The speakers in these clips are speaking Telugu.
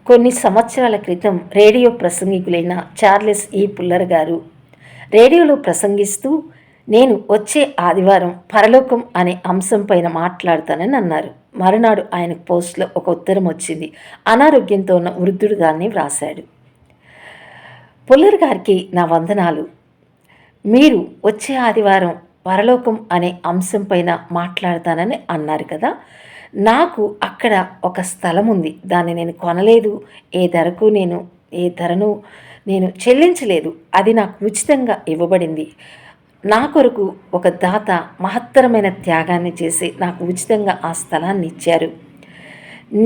కొన్ని సంవత్సరాల క్రితం రేడియో ప్రసంగికులైన చార్లెస్ పుల్లర్ గారు రేడియోలో ప్రసంగిస్తూ నేను వచ్చే ఆదివారం పరలోకం అనే అంశం పైన మాట్లాడతానని అన్నారు. మరునాడు ఆయనకు పోస్ట్లో ఒక ఉత్తరం వచ్చింది. అనారోగ్యంతో ఉన్న వృద్ధుడు దాన్ని వ్రాశాడు. పుల్లర్ గారికి నా వందనాలు. మీరు వచ్చే ఆదివారం పరలోకం అనే అంశం పైన మాట్లాడతానని అన్నారు కదా. నాకు అక్కడ ఒక స్థలం ఉంది. దాన్ని నేను కొనలేదు. ఏ ధరను నేను చెల్లించలేదు. అది నాకు ఉచితంగా ఇవ్వబడింది. నా కొరకు ఒక దాత మహత్తరమైన త్యాగాన్ని చేసి నాకు ఉచితంగా ఆ స్థలాన్ని ఇచ్చారు.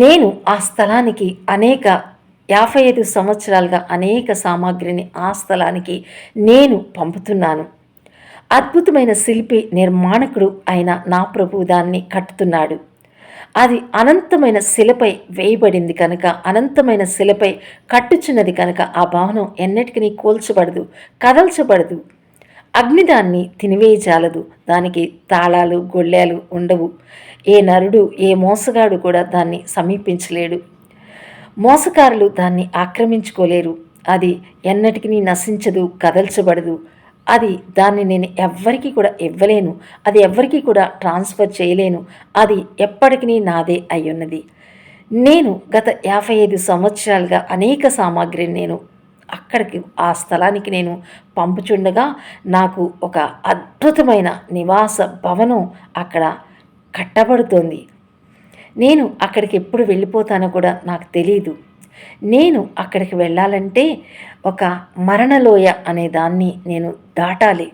నేను ఆ స్థలానికి 55 సంవత్సరాలుగా అనేక సామాగ్రిని ఆ స్థలానికి నేను పంపుతున్నాను. అద్భుతమైన శిల్పి నిర్మాణకుడు అయిన నా ప్రభువు దాన్ని కట్టుతున్నాడు. అది అనంతమైన శిలపై వేయబడింది కనుక, అనంతమైన శిలపై కట్టుచున్నది కనుక ఆ భవనం ఎన్నటికీ కూల్చబడదు, కదల్చబడదు. అగ్ని దాన్ని తినివేయజాలదు. దానికి తాళాలు గొళ్ళాలు ఉండవు. ఏ నరుడు ఏ మోసగాడు కూడా దాన్ని సమీపించలేడు. మోసకారులు దాన్ని ఆక్రమించుకోలేరు. అది ఎన్నటికీ నశించదు, కదల్చబడదు. దాన్ని నేను ఎవ్వరికీ కూడా ఇవ్వలేను. అది ఎవ్వరికీ కూడా ట్రాన్స్ఫర్ చేయలేను. అది ఎప్పటికీ నాదే అయ్యున్నది. నేను గత 55 సంవత్సరాలుగా అనేక సామాగ్రిని నేను అక్కడికి ఆ స్థలానికి నేను పంపుచుండగా నాకు ఒక అద్భుతమైన నివాస భవనం అక్కడ కట్టబడుతోంది. నేను అక్కడికి ఎప్పుడు వెళ్ళిపోతానో కూడా నాకు తెలియదు. నేను అక్కడికి వెళ్ళాలంటే ఒక మరణలోయ అనే దాన్ని నేను దాటాలి.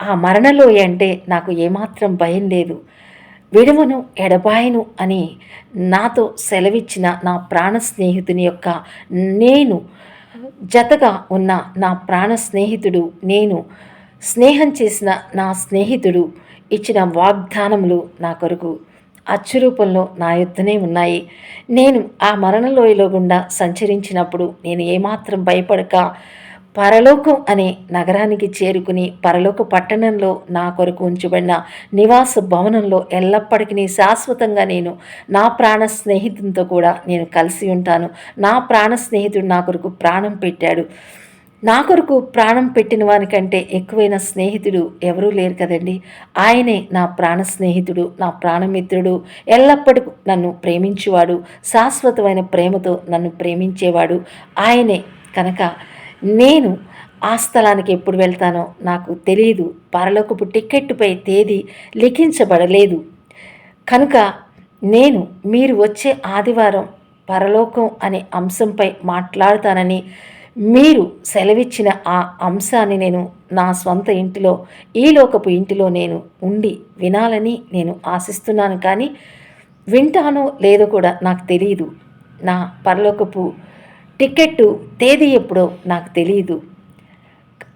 ఆ మరణలోయ అంటే నాకు ఏమాత్రం భయం లేదు. విడువను ఎడబాయను అని నాతో సెలవిచ్చిన నా ప్రాణ స్నేహితుని యొక్క నేను జతగా ఉన్న నా ప్రాణ స్నేహితుడు, నేను స్నేహం చేసిన నా స్నేహితుడు ఇచ్చిన వాగ్దానములు నా కొరకు అచ్చురూపంలో నా యొద్దనే ఉన్నాయి. నేను ఆ మరణలోయలో గుండా సంచరించినప్పుడు నేను ఏమాత్రం భయపడక పరలోకం అనే నగరానికి చేరుకుని పరలోక పట్టణంలో నా కొరకు ఉంచబడిన నివాస భవనంలో ఎల్లప్పటికీ శాశ్వతంగా నేను నా ప్రాణ స్నేహితునితో కూడా నేను కలిసి ఉంటాను. నా ప్రాణ స్నేహితుడు నా కొరకు ప్రాణం పెట్టాడు. నా కొరకు ప్రాణం పెట్టిన వానికంటే ఎక్కువైన స్నేహితుడు ఎవరూ లేరు కదండి. ఆయనే నా ప్రాణ స్నేహితుడు, నా ప్రాణమిత్రుడు, ఎల్లప్పటికీ నన్ను ప్రేమించేవాడు, శాశ్వతమైన ప్రేమతో నన్ను ప్రేమించేవాడు ఆయనే. కనుక నేను ఆ స్థలానికి ఎప్పుడు వెళ్తానో నాకు తెలియదు. పరలోకపు టిక్కెట్టుపై తేదీ లిఖించబడలేదు. కనుక మీరు వచ్చే ఆదివారం పరలోకం అనే అంశంపై మాట్లాడుతానని మీరు సెలవిచ్చిన ఆ అంశాన్ని నేను నా స్వంత ఇంటిలో, ఈ లోకపు ఇంటిలో నేను ఉండి వినాలని నేను ఆశిస్తున్నాను. కానీ వింటానో లేదో కూడా నాకు తెలియదు. నా పరలోకపు టికెట్టు తేదీ ఎప్పుడో నాకు తెలియదు.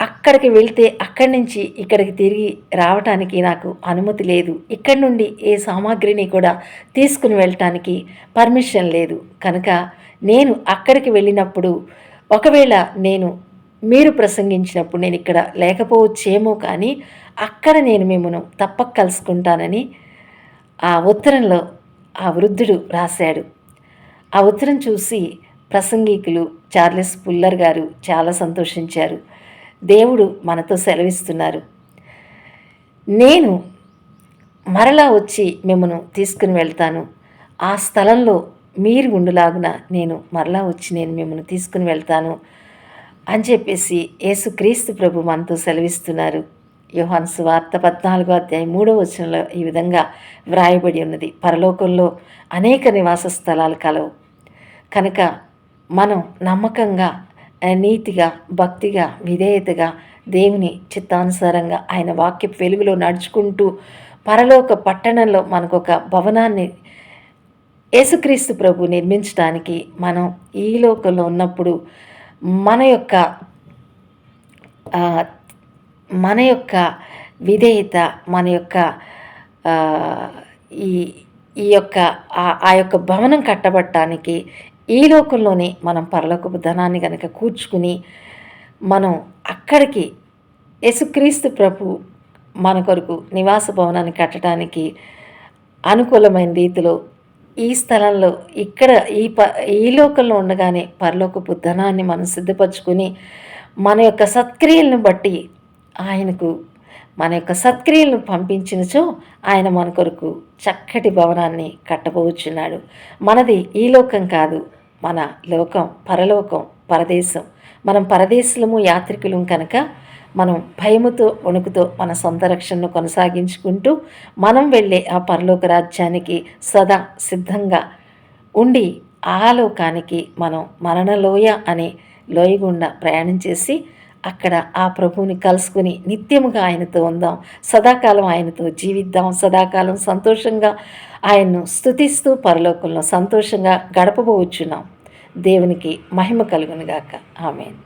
అక్కడికి వెళ్తే అక్కడి నుంచి ఇక్కడికి తిరిగి రావటానికి నాకు అనుమతి లేదు. ఇక్కడి నుండి ఏ సామాగ్రిని కూడా తీసుకుని వెళ్ళటానికి పర్మిషన్ లేదు. కనుక నేను అక్కడికి వెళ్ళినప్పుడు ఒకవేళ మీరు ప్రసంగించినప్పుడు నేను ఇక్కడ లేకపోవచ్చేమో, కానీ అక్కడ నేను మిమ్మల్ని తప్పక కలుసుకుంటానని ఆ ఉత్తరంలో ఆ వృద్ధుడు రాశాడు. ఆ ఉత్తరం చూసి ప్రసంగికులు చార్లెస్ పుల్లర్ గారు చాలా సంతోషించారు. దేవుడు మనతో సెలవిస్తున్నారు, నేను మరలా వచ్చి మిమ్మల్ని తీసుకుని వెళ్తాను. ఆ స్థలంలో మీరు ఉండులాగున నేను మరలా వచ్చి నేను మిమ్మల్ని తీసుకుని వెళ్తాను అని చెప్పేసి యేసుక్రీస్తు ప్రభు మనతో సెలవిస్తున్నారు. యోహాను సువార్త 14:3 ఈ విధంగా వ్రాయబడి ఉన్నది. పరలోకంలో అనేక నివాస స్థలాలు కలవు. కనుక మనం నమ్మకంగా, నీతిగా, భక్తిగా, విధేయతగా, దేవుని చిత్తానుసారంగా ఆయన వాక్యపు వెలుగులో నడుచుకుంటూ పరలోక పట్టణంలో మనకొక భవనాన్ని యేసుక్రీస్తు ప్రభు నిర్మించడానికి మనం ఈ లోకంలో ఉన్నప్పుడు మన యొక్క విధేయత, మన యొక్క ఈ యొక్క ఆ యొక్క భవనం కట్టబడటానికి ఈ లోకంలోనే మనం పరలోకపు ధనాన్ని కనుక కూర్చుకుని మనం అక్కడికి యేసుక్రీస్తు ప్రభు మన కొరకు నివాస భవనాన్ని కట్టడానికి అనుకూలమైన రీతిలో ఈ స్థలంలో ఇక్కడ ఈ లోకంలో ఉండగానే పరలోకపు ధనాన్ని మనం సిద్ధపరచుకొని మన యొక్క సత్క్రియలను బట్టి ఆయనకు మన యొక్క సత్క్రియలను పంపించినచో ఆయన మన కొరకు చక్కటి భవనాన్ని కట్టబోచున్నాడు. మనది ఈ లోకం కాదు, మన లోకం పరలోకం, పరదేశం. మనం పరదేశులము, యాత్రికులం కనుక మనం భయముతో వణుకుతో మన సొంత రక్షణను కొనసాగించుకుంటూ మనం వెళ్ళే ఆ పరలోక రాజ్యానికి సదా సిద్ధంగా ఉండి ఆ లోకానికి మనం మరణలోయ అనే లోయ గుండా ప్రయాణం చేసి అక్కడ ఆ ప్రభువుని కలుసుకుని నిత్యముగా ఆయనతో ఉందాం, సదాకాలం ఆయనతో జీవిద్దాం, సదాకాలం సంతోషంగా ఆయన్ను స్తుతిస్తూ పరలోకంలో సంతోషంగా గడపబోచున్నాం. దేవునికి మహిమ కలుగునుగాక. ఆమేన్.